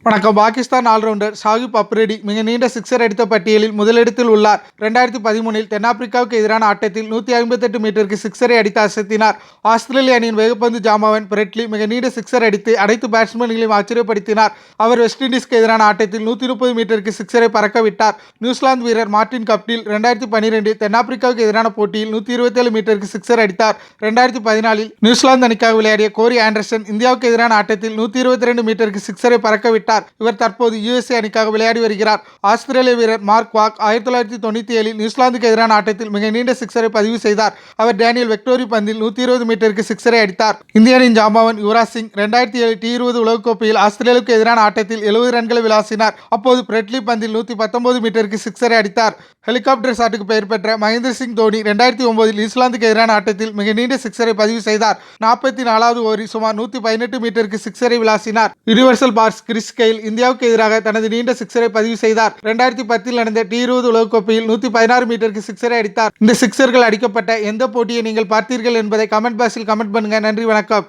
வணக்கம். பாகிஸ்தான் ஆல்ரவுண்டர் ஷாகிப் அப்ரிடி மிக நீண்ட சிக்ஸர் அடித்த பட்டியலில் முதலிடத்தில் உள்ளார். 2013 தென்னாப்பிரிக்காவுக்கு எதிரான ஆட்டத்தில் 158 மீட்டருக்கு சிக்ஸரை அடித்து அசத்தினார். ஆஸ்திரேலிய அணியின் வேகப்பந்து ஜாம்பவான் பிரெட்லி மிக நீண்ட சிக்ஸர் அடித்து அனைத்து பேட்ஸ்மேன்களையும் ஆச்சரியப்படுத்தினார். அவர் வெஸ்ட் இண்டீஸ்க்கு எதிரான ஆட்டத்தில் 130 மீட்டருக்கு சிக்ஸரை பறக்க விட்டார். நியூசிலாந்து வீரர் மார்டின் கப்டில் 2012 தென்னாப்பிரிக்காவுக்கு எதிரான போட்டியில் 127 மீட்டருக்கு சிக்ஸர் அடித்தார். 2014 நியூசிலாந்து அணிக்காக விளையாடிய கோரி ஆண்டர்சன் இந்தியாவுக்கு எதிரான ஆட்டத்தில் 122 மீட்டருக்கு சிக்ஸரை பறக்க விட்டார். இவர் தற்போது USA அணிக்காக விளையாடி வருகிறார். ஆஸ்திரேலிய வீரர் மார்க் வாக் 1997 நியூசிலாந்துக்கு எதிரான ஆட்டத்தில் மிக நீண்ட சிக்ஸரை பதிவு செய்தார். அவர் டேனியல் வெக்டோரி பந்தில் 120 மீட்டருக்கு சிக்ஸரை அடித்தார். இந்திய அணியின் ஜாம்பவான் யுவராஜ் சிங் 2007 T20 உலகக்கோப்பையில் ஆஸ்திரேலியாவுக்கு எதிரான ஆட்டத்தில் 70 ரன்களை விளாசினார். அப்போது பிரெட்லி பந்தில் 119 மீட்டருக்கு சிக்ஸரை அடித்தார். ஹெலிகாப்டர் ஷாட்டுக்கு பெயர் பெற்ற மகேந்திர சிங் தோனி 2009 நியூசிலாந்துக்கு எதிரான ஆட்டத்தில் மிக நீண்ட சிக்ஸரை பதிவு செய்தார். 44வது ஓவரில் சுமார் 118 மீட்டருக்கு சிக்ஸரை விளாசினார். யுனிவர்சல் பார்ஸ் கிறிஸ் கெயில் இந்தியாவுக்கு எதிராக தனது நீண்ட சிக்ஸரை பதிவு செய்தார். 2010 நடந்த T20 உலகக்கோப்பையில் 116 மீட்டருக்கு சிக்ஸரை அடித்தார். இந்த சிக்ஸர்கள் அடிக்கப்பட்ட எந்த போட்டியை நீங்கள் பார்த்தீர்கள் என்பதை கமெண்ட் பாக்ஸில் கமெண்ட் பண்ணுங்க. நன்றி, வணக்கம்.